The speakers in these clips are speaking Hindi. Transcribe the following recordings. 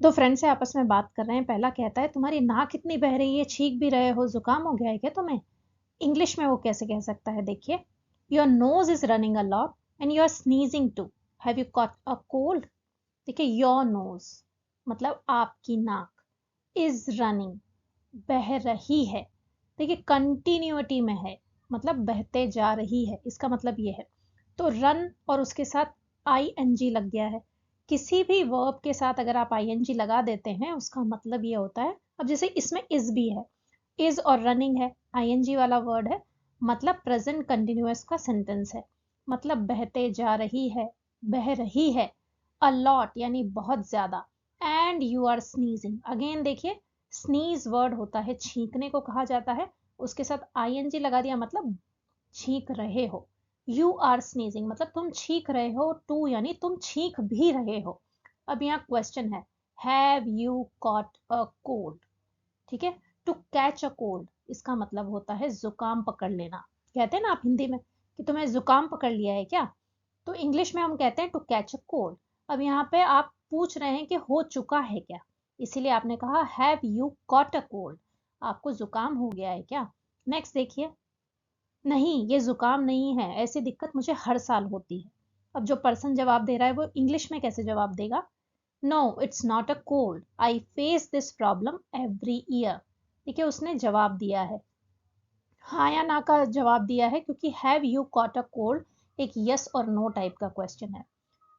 दो फ्रेंड से आपस में बात कर रहे हैं। पहला कहता है तुम्हारी नाक कितनी बह रही है, छींक भी रहे हो, जुकाम हो गया है क्या तुम्हें? इंग्लिश में वो कैसे कह सकता है, देखिए। Your nose is running a lot and you are sneezing too. Have you got a cold? देखिए, योर नोज मतलब आपकी नाक, इज रनिंग बह रही है। देखिए, कंटिन्यूटी में है, मतलब बहते जा रही है, इसका मतलब ये है। तो रन और उसके साथ आई एन जी लग गया है। किसी भी वर्ब के साथ अगर आप आई एन जी लगा देते हैं, उसका मतलब ये होता है। अब जैसे इसमें इज भी है, इज और रनिंग है, आई एन जी वाला वर्ड है, मतलब प्रेजेंट कंटिन्यूअस का सेंटेंस है। मतलब बहते जा रही है, बह रही है। अ लॉट यानी बहुत ज्यादा। And you are sneezing, again देखिए, स्नीज वर्ड होता है, छींकने को कहा जाता है। उसके साथ आईएनजी लगा दिया, मतलब छींक रहे हो। यू आर स्नीजिंग मतलब तुम छींक रहे हो। टू यानी तुम छींक भी रहे हो। अब यहाँ क्वेश्चन है, have you caught a cold? ठीक है। टू कैच अ कोल्ड इसका मतलब होता है जुकाम पकड़ लेना। कहते हैं ना आप हिंदी में कि तुम्हें जुकाम पकड़ लिया है क्या, तो इंग्लिश में हम कहते हैं टू कैच अ कोल्ड। अब यहाँ पे आप पूछ रहे हैं कि हो चुका है क्या, इसीलिए आपने कहा have you caught a cold, आपको जुकाम हो गया है क्या। नेक्स्ट देखिए, नहीं ये जुकाम नहीं है, ऐसी दिक्कत मुझे हर साल होती है। अब जो पर्सन जवाब दे रहा है वो इंग्लिश में कैसे जवाब देगा? No it's not a cold, I face this problem every year. देखिए, उसने जवाब दिया है, हाँ या ना का जवाब दिया है, क्योंकि have you caught a cold एक यस और नो टाइप का क्वेश्चन है।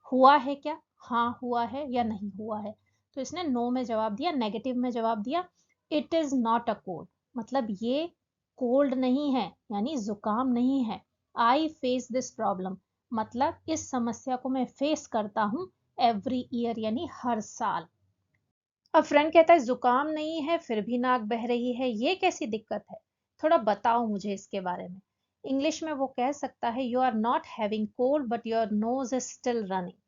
हुआ है क्या, हाँ हुआ है या नहीं हुआ है, तो इसने नो में जवाब दिया, नेगेटिव में जवाब दिया। It is not a cold मतलब ये कोल्ड नहीं है, यानी जुकाम नहीं है। आई फेस दिस प्रॉब्लम मतलब इस समस्या को मैं फेस करता हूँ एवरी ईयर यानी हर साल। अब फ्रेंड कहता है जुकाम नहीं है फिर भी नाक बह रही है, ये कैसी दिक्कत है, थोड़ा बताओ मुझे इसके बारे में। इंग्लिश में वो कह सकता है, you are not having cold but your nose is still running.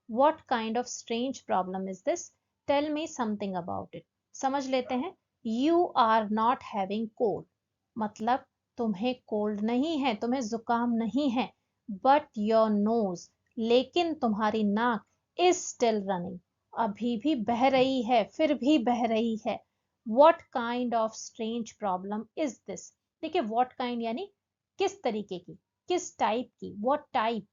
What kind of strange problem is this, tell me something about it. समझ लेते हैं। You are not having cold मतलब तुम्हें कोल्ड नहीं है, तुम्हें जुकाम नहीं है। बट योर नोज लेकिन तुम्हारी नाक इज स्टिल रनिंग अभी भी बह रही है, फिर भी बह रही है। What kind of strange problem is this. देखिए, वॉट काइंड यानी किस तरीके की, किस टाइप की, what type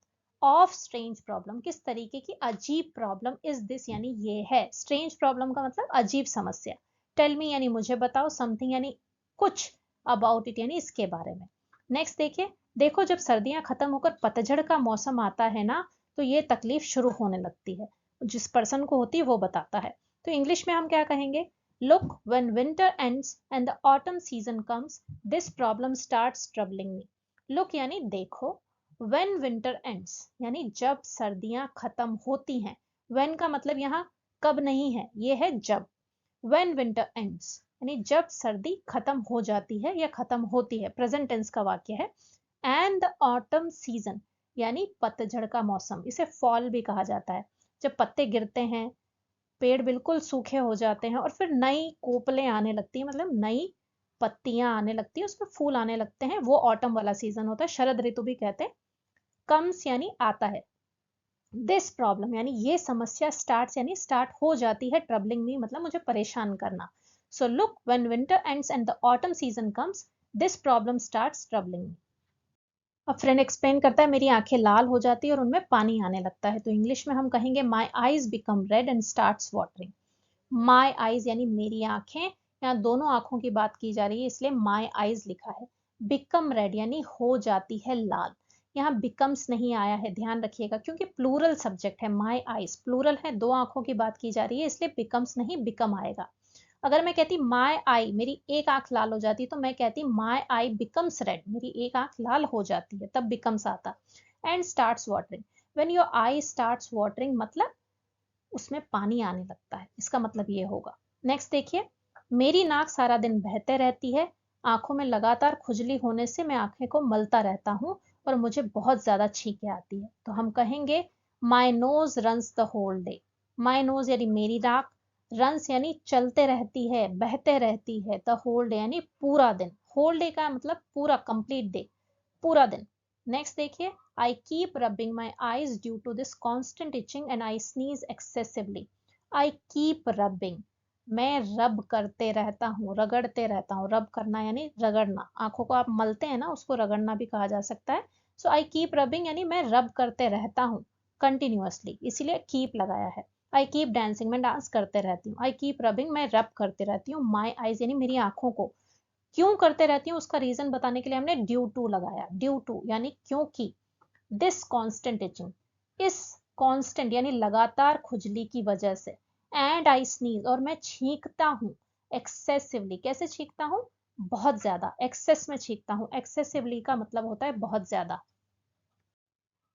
of strange problem किस तरीके की अजीब प्रॉब्लम इज दिस यानी ये है। स्ट्रेंज प्रॉब्लम का मतलब अजीब समस्या। टेल मी यानी मुझे बताओ, समथिंग यानी कुछ, अबाउट इट यानी इसके बारे में। नेक्स्ट देखिए, देखो जब सर्दियां खत्म होकर पतझड़ का मौसम आता है ना, तो ये तकलीफ शुरू होने लगती है। जिस पर्सन को होती है वो बताता है। तो इंग्लिश में हम क्या कहेंगे, look when winter ends and the autumn season comes this problem starts troubling me. Look यानी देखो, व्हेन विंटर एंड्स यानी जब सर्दियां खत्म होती हैं। व्हेन का मतलब यहाँ कब नहीं है, ये है जब। व्हेन विंटर एंड्स यानी जब सर्दी खत्म हो जाती है या खत्म होती है, प्रेजेंट टेंस का वाक्य है। एंड द ऑटम सीजन यानी पतझड़ का मौसम, इसे फॉल भी कहा जाता है। जब पत्ते गिरते हैं, पेड़ बिल्कुल सूखे हो जाते हैं और फिर नई कोपलें आने लगती हैं, मतलब नई पत्तियां आने लगती हैं, उसमें फूल आने लगते हैं, वो ऑटम वाला सीजन होता है, शरद ऋतु भी कहते हैं। कम्स यानी आता है। दिस प्रॉब्लम यानी ये समस्या, स्टार्ट्स यानी स्टार्ट हो जाती है, ट्रबलिंग मी मतलब मुझे परेशान करना। So look when winter ends and the autumn season comes this problem starts troubling me. अब फ्रेंड एक्सप्लेन करता है, मेरी आंखें लाल हो जाती है और उनमें पानी आने लगता है, तो इंग्लिश में हम कहेंगे my eyes become red and starts watering. My eyes यानी मेरी आंखें, यहाँ दोनों आंखों की बात की जा रही है इसलिए माई आईज लिखा है। बिकम रेड यानी हो जाती है लाल, यहाँ बिकम्स नहीं आया है, ध्यान रखिएगा, क्योंकि प्लूरल सब्जेक्ट है। माई आईज प्लूरल है, दो आंखों की बात की जा रही है, इसलिए बिकम्स नहीं बिकम आएगा। अगर मैं कहती माई आई, मेरी एक आंख लाल हो जाती, तो मैं कहती माई आई बिकम्स रेड, मेरी एक आंख लाल हो जाती है, तब बिकम्स आता। And starts watering, when your I starts watering मतलब उसमें पानी आने लगता है, इसका मतलब ये होगा। नेक्स्ट देखिए, मेरी नाक सारा दिन बहते रहती है, आंखों में लगातार खुजली होने से मैं आंखें को मलता रहता हूँ और मुझे बहुत ज्यादा छींकें आती है, तो हम कहेंगे my nose runs the whole day. My nose यानी मेरी नाक, रन्स यानी चलते रहती है, बहते रहती है, द होल डे यानी पूरा दिन। होल डे का मतलब पूरा, कंप्लीट डे, पूरा दिन। नेक्स्ट देखिए, I keep rubbing my eyes due to this constant itching and I sneeze excessively. I keep rubbing, मैं रब करते रहता हूँ, रगड़ते रहता हूँ। रब करना यानी रगड़ना, आंखों को आप मलते हैं ना, उसको रगड़ना भी कहा जा सकता है। सो आई कीप रबिंग यानी मैं रब करते रहता हूँ कंटिन्यूअसली, इसीलिए कीप लगाया है। आई कीप डांसिंग, मैं डांस करते रहती हूँ। आई कीप रबिंग, मैं रब करते रहती हूँ माई आईज यानी मेरी आंखों को। क्यों करते रहती हूँ उसका रीजन बताने के लिए हमने ड्यू टू लगाया। ड्यू टू यानी क्योंकि, दिस कॉन्स्टेंट इचिंग, इस कॉन्स्टेंट यानी लगातार खुजली की वजह से। एंड आई स्नीज, और मैं छींकता हूँ एक्सेसिवली, कैसे छींकता हूँ, बहुत ज्यादा, एक्सेस में छींकता हूँ। एक्सेसिवली का मतलब होता है बहुत ज्यादा।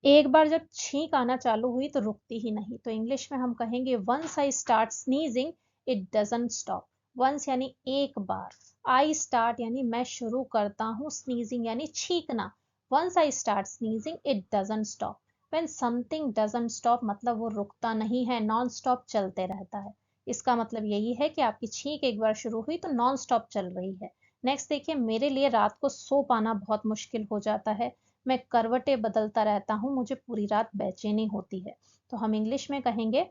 एक बार जब छींक आना चालू हुई तो रुकती ही नहीं, तो इंग्लिश में हम कहेंगे once I start sneezing it doesn't stop. Once यानी एक बार, आई स्टार्ट यानी मैं शुरू करता हूँ, स्नीजिंग यानी छींकना। Once I start sneezing it doesn't stop. When something doesn't stop मतलब वो रुकता नहीं है, नॉन स्टॉप चलते रहता है। इसका मतलब यही है कि आपकी छींक एक बार शुरू हुई तो नॉन स्टॉप चल रही है। नेक्स्ट देखिए, मेरे लिए रात को सो पाना बहुत मुश्किल हो जाता है, मैं करवटें बदलता रहता हूँ, मुझे पूरी रात बेचैनी होती है। तो हम इंग्लिश में कहेंगे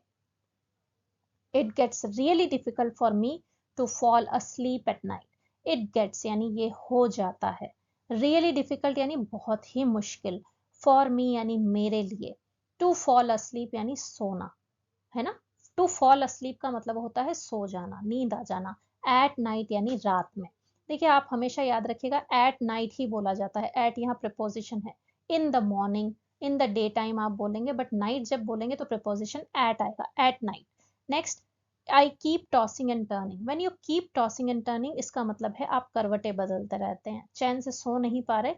it gets really difficult for me to fall asleep at night. It gets यानी ये हो जाता है, रियली डिफिकल्ट यानी बहुत ही मुश्किल, फॉर मी यानी मेरे लिए, टू फॉल asleep यानी सोना, है ना। टू फॉल asleep का मतलब होता है सो जाना, नींद आ जाना। एट नाइट यानी रात में। देखिए आप हमेशा याद रखिएगा एट नाइट ही बोला जाता है, एट यहाँ प्रिपोजिशन है। In the morning, in the day time आप बोलेंगे, बट नाइट जब बोलेंगे तो प्रिपोजिशन एट आएगा, at night. Next, I keep tossing and turning. When you keep tossing and turning इसका मतलब है आप करवटें बदलते रहते हैं, चैन से सो नहीं पा रहे,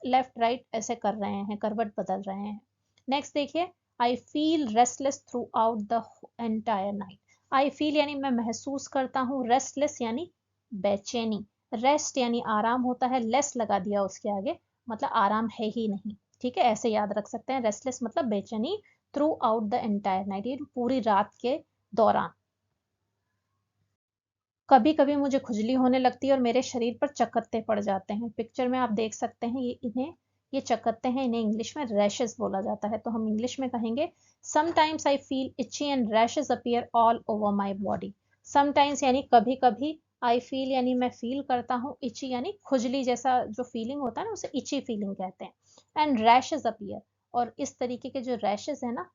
लेफ्ट राइट ऐसे कर रहे हैं, करवट बदल रहे हैं। नेक्स्ट देखिए, I feel restless through out the entire night. I feel यानी मैं महसूस करता हूँ, रेस्टलेस यानी बेचैनी। रेस्ट यानी आराम होता है, लेस लगा दिया उसके आगे, मतलब आराम है ही नहीं। ठीक है, ऐसे याद रख सकते हैं, रेस्टलेस मतलब बेचैनी, through out the entire night ये पूरी रात के दौरान। कभी कभी मुझे खुजली होने लगती है और मेरे शरीर पर चकत्ते पड़ जाते हैं। पिक्चर में आप देख सकते हैं ये चकत्ते हैं, इन्हें इंग्लिश में रैशेस बोला जाता है। तो हम इंग्लिश में कहेंगे sometimes I feel itchy and rashes appear all over my body. Sometimes यानी कभी कभी, आई फील यानी मैं फील करता हूँ, इची यानी खुजली जैसा जो फीलिंग होता है ना उसे इची फीलिंग कहते हैं। एंड रैशेस अपीयर, और इस तरीके के जो रैशेस है ना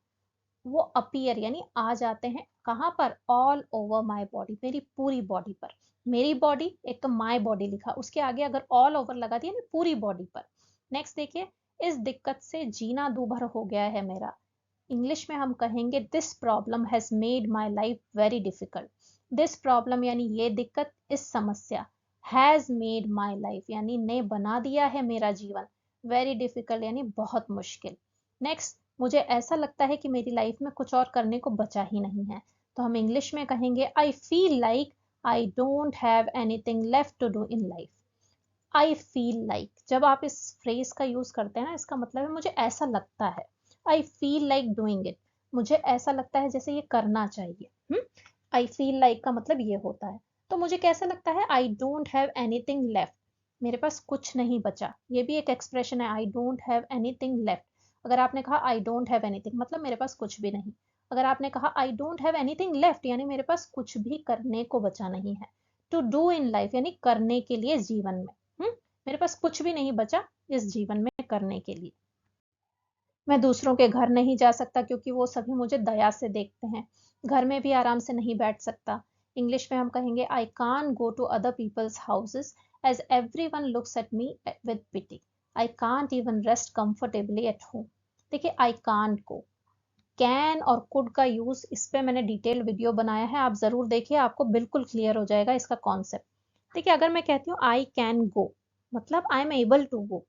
वो अपीयर यानी आ जाते हैं, कहाँ पर, ऑल ओवर माई बॉडी, मेरी पूरी बॉडी पर। मेरी बॉडी, एक तो माई बॉडी लिखा, उसके आगे अगर ऑल ओवर लगा दिया ना पूरी बॉडी पर। नेक्स्ट देखिए, इस दिक्कत से जीना दूभर हो गया है मेरा। इंग्लिश में हम कहेंगे this problem has made my life very difficult. This problem यानी ये दिक्कत, इस समस्या, हैज मेड माई लाइफ यानी ने बना दिया है मेरा जीवन, वेरी डिफिकल्ट यानी बहुत मुश्किल। नेक्स्ट, मुझे ऐसा लगता है कि मेरी लाइफ में कुछ और करने को बचा ही नहीं है। तो हम इंग्लिश में कहेंगे I feel like I don't have anything left to do in life. I feel like, जब आप इस फ्रेज का यूज करते हैं ना इसका मतलब है मुझे ऐसा लगता है। आई फील लाइक डूइंग इट, मुझे ऐसा लगता है जैसे ये करना चाहिए। आई फील लाइक का मतलब ये होता है। तो मुझे कैसा लगता है, आई डोंट हैव एनीथिंग लेफ्ट, मेरे पास कुछ नहीं बचा, ये भी एक एक्सप्रेशन है, आई डोंट हैव एनीथिंग लेफ्ट। अगर आपने कहा आई डोंट हैव एनीथिंग मतलब मेरे पास कुछ भी नहीं। अगर आपने कहा आई डोंट हैव एनीथिंग लेफ्ट यानी मेरे पास कुछ भी करने को बचा नहीं है। टू डू इन लाइफ यानी करने के लिए जीवन में। मेरे पास कुछ भी नहीं बचा इस जीवन में करने के लिए। मैं दूसरों के घर नहीं जा सकता क्योंकि वो सभी मुझे दया से देखते हैं। घर में भी आराम से नहीं बैठ सकता। इंग्लिश में हम कहेंगे I can't go to other people's houses as every one looks at me with pity. I can't even rest comfortably at home. देखिए आई कांट गो, कैन और कुड का यूज इस पे मैंने डिटेल वीडियो बनाया है, आप जरूर देखिए, आपको बिल्कुल क्लियर हो जाएगा इसका कॉन्सेप्ट। देखिए अगर मैं कहती हूँ आई कैन गो मतलब I am able to go,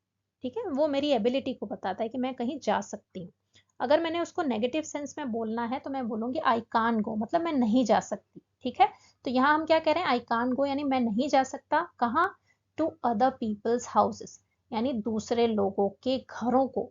ठीक है, वो मेरी एबिलिटी को बताता है कि मैं कहीं जा सकती हूँ। अगर मैंने उसको नेगेटिव सेंस में बोलना है तो मैं बोलूंगी आई कान गो मतलब मैं नहीं जा सकती, ठीक है। तो यहाँ हम क्या कह रहे हैं, आई कान गो यानी मैं नहीं जा सकता कहाँ, टू अदर पीपल्स हाउसेस यानी दूसरे लोगों के घरों को।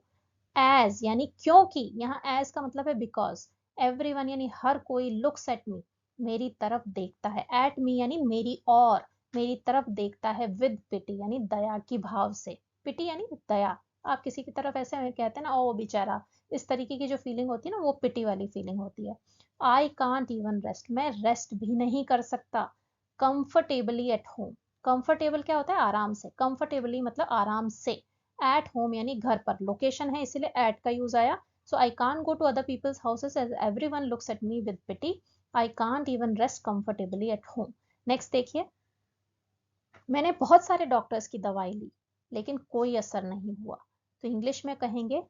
एज यानी क्योंकि, यहाँ एज का मतलब है बिकॉज। एवरीवन यानी हर कोई, लुक्स एट मी मेरी तरफ देखता है, एट मी यानी मेरी और, मेरी तरफ देखता है, विद पिटी यानी दया की भाव से। पिटी यानी दया, आप किसी की तरफ ऐसे कहते हैं ना ओ बेचारा, इस तरीके की जो फीलिंग होती है ना वो पिटी वाली फीलिंग होती है। आई कांट इवन रेस्ट, मैं रेस्ट भी नहीं कर सकता। कंफर्टेबली एट होम, कंफर्टेबल क्या होता है, आराम से, कंफर्टेबली मतलब आराम से, एट होम यानी घर पर, लोकेशन है इसीलिए एट का यूज आया। So I can't go to other people's houses as everyone looks at me with pity, I can't even rest comfortably at home. Next देखिए, मैंने बहुत सारे डॉक्टर्स की दवाई ली लेकिन कोई असर नहीं हुआ, तो इंग्लिश में कहेंगे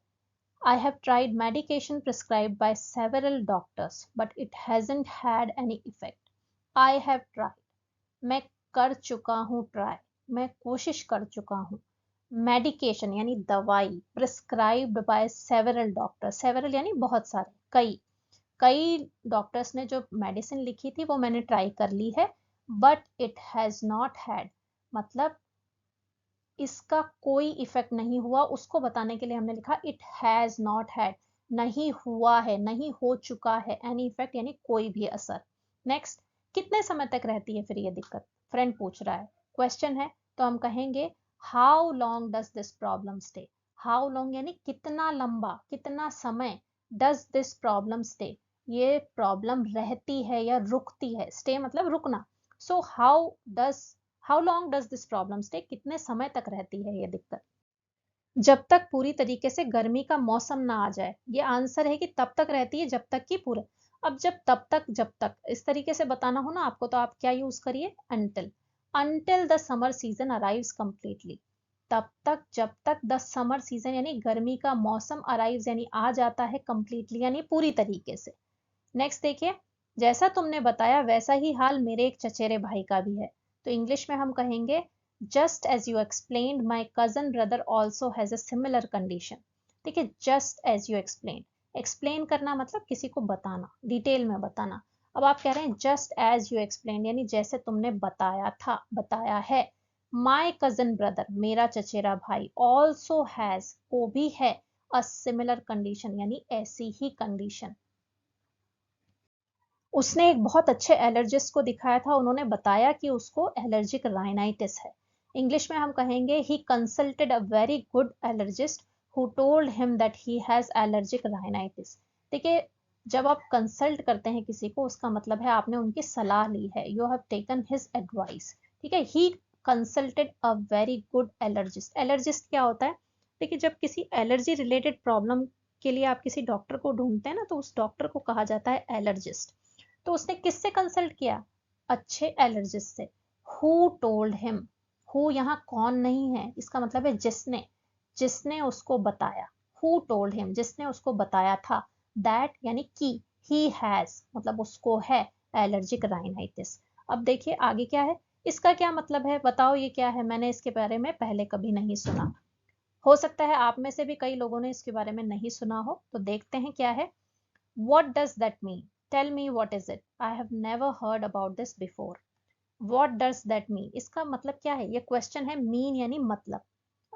I have tried medication prescribed by several doctors, but it hasn't had any effect. I have tried. मैं कर चुका हूँ ट्राई, मैं कोशिश कर चुका हूँ। मेडिकेशन यानी दवाई, prescribed by several doctor, several यानी बहुत सारे, कई कई डॉक्टर्स ने जो मेडिसिन लिखी थी वो मैंने ट्राई कर ली है, but it has not had मतलब इसका कोई इफेक्ट नहीं हुआ, उसको बताने के लिए हमने लिखा इट हैज नॉट हैड, नहीं हुआ है, नहीं हो चुका है, एनी इफेक्ट यानी कोई भी असर। नेक्स्ट, कितने समय तक रहती है फिर ये दिक्कत, फ्रेंड पूछ रहा है, क्वेश्चन है, तो हम कहेंगे how long does this problem stay, how long यानी कितना लंबा, कितना समय, डज दिस प्रॉब्लम स्टे, ये प्रॉब्लम रहती है या रुकती है, स्टे मतलब रुकना। So how long does this problem stay, कितने समय तक रहती है ये दिक्कत, जब तक पूरी तरीके से गर्मी का मौसम ना आ जाए। ये आंसर है कि तब तक रहती है जब तक कि पूरे, अब जब तक इस तरीके से बताना हो ना आपको, तो आप क्या यूज करिए, until the summer season arrives completely, तब तक जब तक द समर सीजन यानी गर्मी का मौसम अराइव्स यानी आ जाता है कंप्लीटली यानी पूरी तरीके से। नेक्स्ट देखिए, जैसा तुमने बताया वैसा ही हाल मेरे एक चचेरे भाई का भी है, तो इंग्लिश में हम कहेंगे just as you explained my cousin brother also has a similar condition. देखिए, just as you explain, explain करना मतलब किसी को बताना, डिटेल में बताना। अब आप कह रहे हैं जस्ट एज यू एक्सप्लेन यानी जैसे तुमने बताया था, बताया है। माई कजन ब्रदर मेरा चचेरा भाई, ऑल्सो हैज को भी है, अ सिमिलर कंडीशन यानी ऐसी ही कंडीशन। उसने एक बहुत अच्छे एलर्जिस्ट को दिखाया था, उन्होंने बताया कि उसको एलर्जिक राइनाइटिस है। इंग्लिश में हम कहेंगे he consulted a very good allergist who told him that he has allergic rhinitis. देखिए, जब आप कंसल्ट करते हैं किसी को, उसका मतलब है आपने उनकी सलाह ली है, you have taken his advice. ठीक है, he consulted a very good allergist. Allergist क्या होता है, देखिए जब किसी एलर्जी रिलेटेड प्रॉब्लम के लिए आप किसी डॉक्टर को ढूंढते हैं ना, तो उस डॉक्टर को कहा जाता है एलर्जिस्ट। तो उसने किससे कंसल्ट किया, अच्छे एलर्जिस्ट से। हु टोल्ड हिम, हु यहाँ कौन नहीं है, इसका मतलब है जिसने, जिसने उसको बताया। हु टोल्ड हिम, जिसने उसको बताया था। दैट यानी कि, ही हैज मतलब उसको है एलर्जिक राइनाइटिस। अब देखिए आगे क्या है, इसका क्या मतलब है बताओ, ये क्या है, मैंने इसके बारे में पहले कभी नहीं सुना। हो सकता है आप में से भी कई लोगों ने इसके बारे में नहीं सुना हो, तो देखते हैं क्या है। What does that mean? Tell me what is it? I have never heard about this before. What does that mean? इसका मतलब क्या है, ये क्वेश्चन है, मीन यानी मतलब।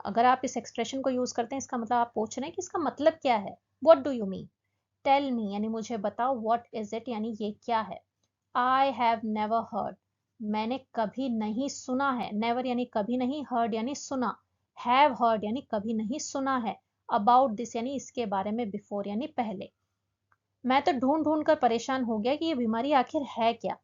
अगर आप इस एक्सप्रेशन को यूज करते हैं, इसका मतलब आप पूछ रहे हैं कि इसका मतलब क्या है। What do you mean? Tell me यानी मुझे बताओ, what is it यानी ये क्या है। I have never heard, मैंने कभी नहीं सुना है, never यानी कभी नहीं, heard यानी सुना, have heard यानी कभी नहीं सुना है, about this यानी इसके बारे में, before यानी पहले। मैं तो ढूंढ ढूंढ कर परेशान हो गया कि ये बीमारी आखिर है क्या।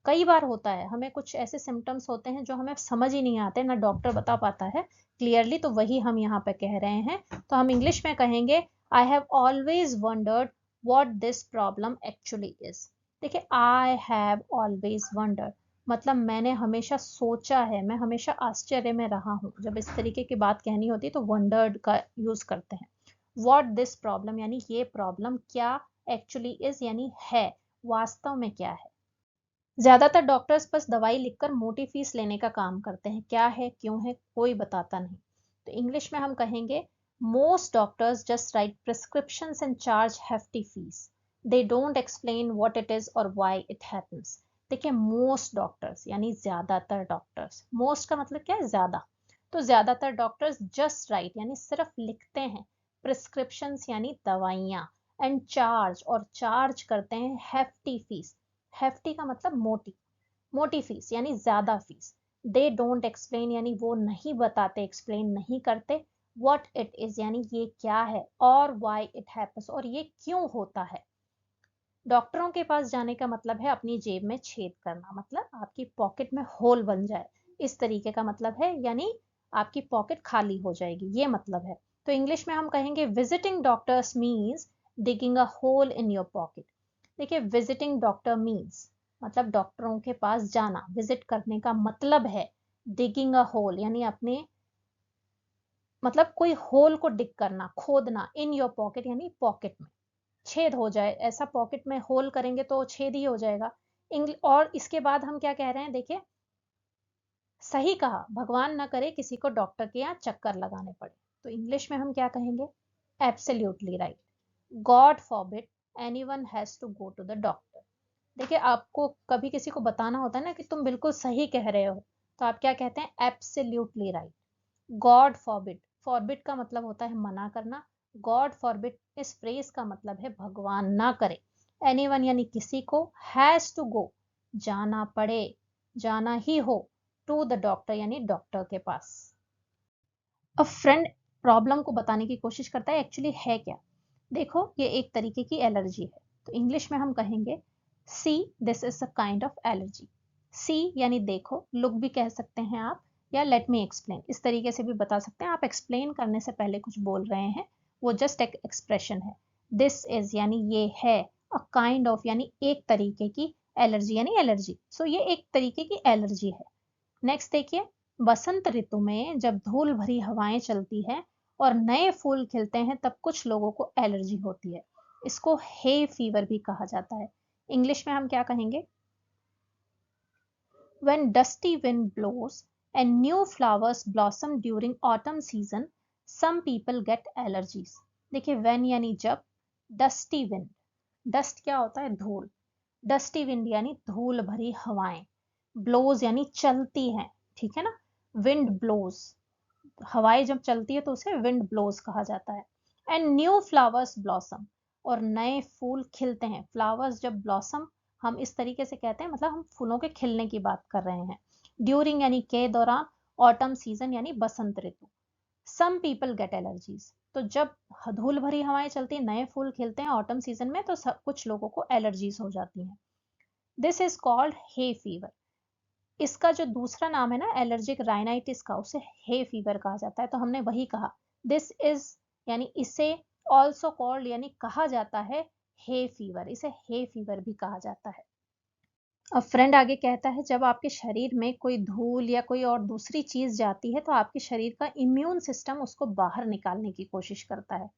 कई बार होता है हमें, कुछ ऐसे सिम्टम्स होते हैं जो हमें समझ ही नहीं आते, ना डॉक्टर बता पाता है क्लियरली, तो वही हम यहाँ पे कह रहे हैं। तो हम इंग्लिश में कहेंगे I have always wandered what this problem actually is. देखिए, आई हैव ऑलवेज वंडर्ड मतलब मैंने हमेशा सोचा है, मैं हमेशा आश्चर्य में रहा हूँ। जब इस तरीके की बात कहनी होती है तो वंडर्ड का यूज करते हैं। व्हाट दिस प्रॉब्लम यानी ये प्रॉब्लम क्या, एक्चुअली इज यानी है, वास्तव में क्या है। ज्यादातर डॉक्टर्स बस दवाई लिखकर मोटी फीस लेने का काम करते हैं, क्या है क्यों है कोई बताता नहीं। तो इंग्लिश में हम कहेंगे most doctors just right prescriptions and charge hefty fees, they don't explain what it is और व्हाई इट हैपेंस। देखिए, मोस्ट डॉक्टर्स यानी ज्यादातर डॉक्टर्स, मोस्ट का मतलब क्या है, ज्यादा, तो ज्यादातर डॉक्टर्स जस्ट राइट यानी सिर्फ लिखते हैं, प्रिस्क्रिप्शंस यानी दवाइयां, एंड चार्ज और चार्ज करते हैं हेफ्टी फीस। हेफ्टी का मतलब मोटी, मोटी फीस यानी ज्यादा फीस। दे डोंट एक्सप्लेन यानी वो नहीं बताते, एक्सप्लेन नहीं करते। व्हाट इट इज यानी ये क्या है, और व्हाई इट हैपेंस और ये क्यों होता है। डॉक्टरों के पास जाने का मतलब है अपनी जेब में छेद करना, मतलब आपकी पॉकेट में होल बन जाए, इस तरीके का मतलब है, यानी आपकी पॉकेट खाली हो जाएगी, ये मतलब है। तो इंग्लिश में हम कहेंगे visiting doctors means digging a hole in your pocket. देखिए विजिटिंग डॉक्टर मीन्स मतलब डॉक्टरों के पास जाना, विजिट करने का मतलब है डिगिंग अ होल, यानी अपने मतलब कोई होल को डिग करना, खोदना, इन योर पॉकेट यानी पॉकेट में छेद हो जाए, ऐसा पॉकेट में होल करेंगे तो छेद ही हो जाएगा। और इसके बाद हम क्या कह रहे हैं, देखिए सही कहा, भगवान ना करे किसी को डॉक्टर के यहाँ चक्कर लगाने पड़े, तो इंग्लिश में हम क्या कहेंगे, absolutely right, God forbid anyone has to go to the doctor. देखिए आपको कभी किसी को बताना होता है ना कि तुम बिल्कुल सही कह रहे हो, तो आप क्या कहते हैं, absolutely right. God forbid, forbid का मतलब होता है मना करना, गॉड फॉरबिड इस फ्रेज का मतलब है भगवान ना करे, एनीवन यानी किसी को, हैज टू गो जाना पड़े, जाना ही हो, टू द डॉक्टर यानी डॉक्टर के पास। अब फ्रेंड प्रॉब्लम को बताने की कोशिश करता है एक्चुअली है क्या। देखो ये एक तरीके की एलर्जी है, तो इंग्लिश में हम कहेंगे see this is a kind of allergy. See यानी देखो, लुक भी कह सकते हैं आप, या लेट मी एक्सप्लेन इस तरीके से भी बता सकते हैं। आप एक्सप्लेन करने से पहले कुछ बोल रहे हैं, वो जस्ट एक एक्सप्रेशन है। दिस इज यानी ये है, अ काइंड ऑफ यानी एक तरीके की, एलर्जी यानी एलर्जी, सो ये एक तरीके की एलर्जी है। नेक्स्ट देखिए, बसंत ऋतु में जब धूल भरी हवाएं चलती है और नए फूल खिलते हैं तब कुछ लोगों को एलर्जी होती है, इसको हे फीवर भी कहा जाता है। इंग्लिश में हम क्या कहेंगे, when dusty wind blows and new flowers blossom during autumn season some people get allergies। देखिए when यानी जब, dusty wind, dust क्या होता है, धूल, डस्टी विंड यानी धूल भरी हवाएं, ब्लोज यानी चलती हैं, ठीक है ना, विंड ब्लोज, हवाएं जब चलती है तो उसे विंड ब्लोज कहा जाता है। एंड न्यू फ्लावर्स ब्लॉसम, और नए फूल खिलते हैं, फ्लावर्स जब ब्लॉसम हम इस तरीके से कहते हैं, मतलब हम फूलों के खिलने की बात कर रहे हैं। ड्यूरिंग यानी के दौरान, ऑटम सीजन यानी बसंत ऋतु, सम पीपल गेट एलर्जीज, तो जब धूल भरी हवाएं चलती हैं, नए फूल खिलते हैं ऑटम सीजन में, तो कुछ लोगों को एलर्जीज हो जाती हैं। This is called hay fever. इसका जो दूसरा नाम है ना एलर्जिक राइनाइटिस का, उसे हे फीवर कहा जाता है। तो हमने वही कहा, दिस इज यानी इसे, ऑल्सो कॉल्ड यानी कहा जाता है हे फीवर, इसे हे फीवर भी कहा जाता है। अब फ्रेंड आगे कहता है, जब आपके शरीर में कोई धूल या कोई और दूसरी चीज जाती है तो आपके शरीर का इम्यून सिस्टम उसको बाहर निकालने की कोशिश करता है।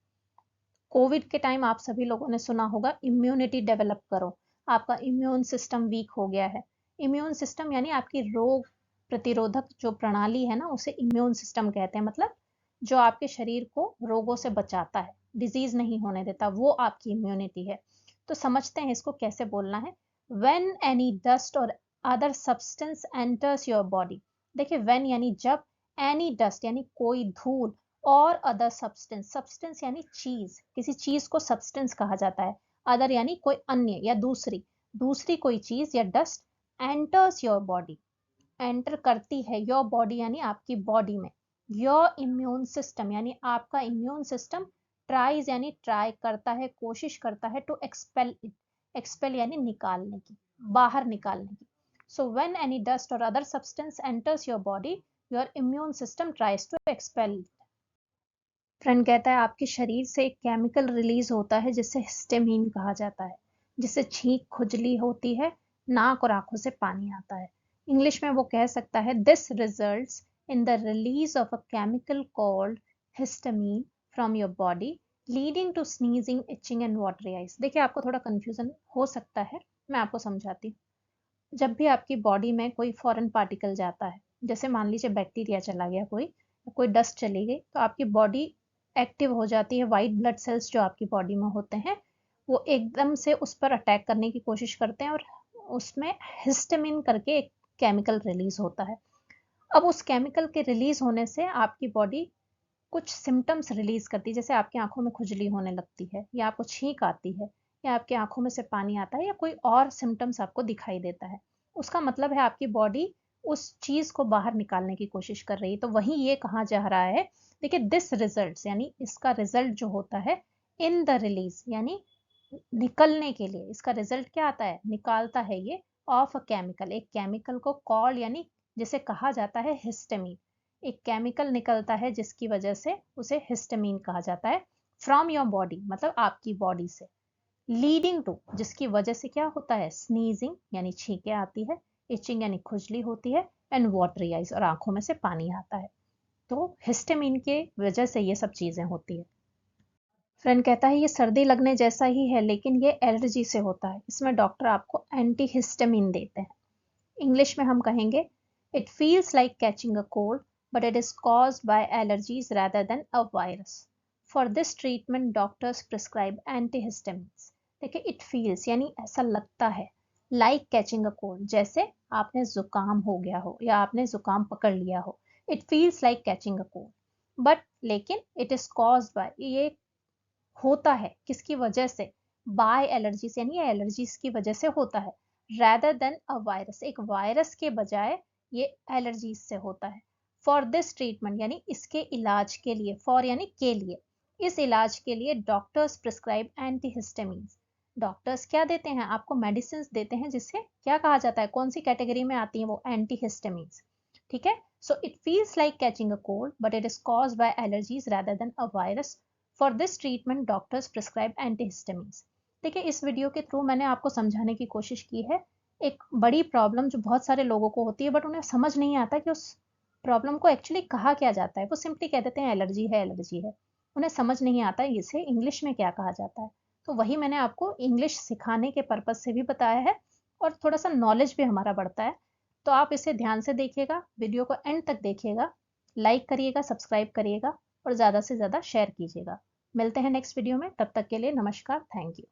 कोविड के टाइम आप सभी लोगों ने सुना होगा, इम्यूनिटी डेवलप करो, आपका इम्यून सिस्टम वीक हो गया है। इम्यून सिस्टम यानी आपकी रोग प्रतिरोधक जो प्रणाली है ना, उसे इम्यून सिस्टम कहते हैं, मतलब जो आपके शरीर को रोगों से बचाता है, डिजीज नहीं होने देता, वो आपकी इम्यूनिटी है। तो समझते हैं इसको कैसे बोलना है। व्हेन एनी डस्ट और other substance enters your body, देखिए व्हेन यानी जब, एनी डस्ट यानी कोई धूल, और अदर सब्सटेंस, सब्सटेंस यानी चीज, किसी चीज को सब्सटेंस कहा जाता है, अदर यानी कोई अन्य या दूसरी, दूसरी कोई चीज या dust, enters your body, enter करती है, योर बॉडी यानी आपकी बॉडी में, योर इम्यून सिस्टम यानी आपका इम्यून सिस्टम, ट्राइज यानी ट्राई करता है, कोशिश करता है, टू एक्सपेल इट, एक्सपेल यानी निकालने की, बाहर निकालने की। सो व्हेन एनी डस्ट और other substance enters your body, your immune system tries to expel. Friend कहता है आपके शरीर से एक केमिकल रिलीज होता है जिसे हिस्टामिन कहा जाता है, जिससे छींक खुजली होती है, नाक और आंखों से पानी आता है। इंग्लिश में वो कह सकता है, this results in the release of a chemical called histamine from your body leading to sneezing, itching and watery eyes. देखिए आपको थोड़ा कंफ्यूजन हो सकता है, मैं आपको समझाती हूँ। जब भी आपकी बॉडी में कोई फॉरेन पार्टिकल जाता है, जैसे मान लीजिए बैक्टीरिया चला गया, कोई कोई डस्ट चली गई, तो आपकी बॉडी एक्टिव हो जाती है, वाइट ब्लड सेल्स जो आपकी बॉडी में होते हैं वो एकदम से उस पर अटैक करने की कोशिश करते हैं, और उसमें हिस्टामिन करके एक केमिकल रिलीज होता है। अब उस केमिकल के रिलीज होने से आपकी बॉडी कुछ सिम्टम्स रिलीज करती है, जैसे आपकी आंखों में खुजली होने लगती है, या आपको छींक आती है, या आपकी आंखों में से पानी आता है, या कोई और सिम्टम्स आपको दिखाई देता है। उसका मतलब है आपकी बॉडी उस चीज को बाहर निकालने की कोशिश कर रही है। तो वही ये कहा जा रहा है, देखिए दिस रिजल्ट्स यानी इसका रिजल्ट जो होता है, इन द रिलीज यानी निकलने के लिए, इसका रिजल्ट क्या आता है, निकालता है ये ऑफ अ केमिकल, एक केमिकल को कॉल्ड यानी जिसे कहा जाता है हिस्टामिन। एक केमिकल निकलता है जिसकी वजह से उसे हिस्टामिन कहा जाता है, फ्रॉम योर बॉडी मतलब आपकी बॉडी से, लीडिंग टू जिसकी वजह से क्या होता है, स्नीजिंग यानी छींके आती है, इचिंग यानी खुजली होती है, एंड वाटरी आइज और आंखों में से पानी आता है। तो हिस्टामिन के वजह से ये सब चीजें होती है। फ्रेंड कहता है ये सर्दी लगने जैसा ही है लेकिन ये एलर्जी से होता है, इसमें डॉक्टर आपको एंटी हिस्टामिन देते हैं। इंग्लिश में हम कहेंगे it feels like catching a cold but it is caused by allergies rather than a virus. For this treatment doctors prescribe antihistamines. देखिए इट फील्स यानी ऐसा लगता है, लाइक कैचिंग अ कोल्ड जैसे आपने जुकाम हो गया हो या आपने जुकाम पकड़ लिया हो, it feels like catching a cold but लेकिन इट इज कॉज्ड बाय, ये होता है किसकी वजह से, बाय एलर्जीज यानी एलर्जीज की वजह से होता है, rather than अ वायरस, एक वायरस के बजाय ये एलर्जीज से होता है। फॉर दिस ट्रीटमेंट यानी इसके इलाज के लिए, फॉर यानी के लिए, इस इलाज के लिए डॉक्टर्स प्रिस्क्राइब एंटीहिस्टामिन्स, डॉक्टर्स क्या देते हैं आपको, मेडिसिन देते हैं जिससे क्या कहा जाता है, कौन सी कैटेगरी में आती है वो, एंटीहिस्टामिन्स। ठीक है, so it feels like catching a cold but it is caused by allergies rather than a virus. For this treatment doctors prescribe antihistamines. देखिए इस वीडियो के थ्रू मैंने आपको समझाने की कोशिश की है एक बड़ी प्रॉब्लम जो बहुत सारे लोगों को होती है बट उन्हें समझ नहीं आता कि उस प्रॉब्लम को एक्चुअली कहा क्या जाता है, वो सिंपली कह देते हैं एलर्जी है एलर्जी है, उन्हें समझ नहीं आता इसे इंग्लिश में क्या कहा जाता है। तो वही मैंने आपको इंग्लिश सिखाने के पर्पज से भी बताया है और थोड़ा सा नॉलेज भी हमारा बढ़ता है। तो आप इसे ध्यान से देखिएगा, वीडियो को एंड तक देखिएगा, लाइक करिएगा, सब्सक्राइब करिएगा और ज़्यादा से ज़्यादा शेयर कीजिएगा। मिलते हैं नेक्स्ट वीडियो में, तब तक के लिए नमस्कार, थैंक यू।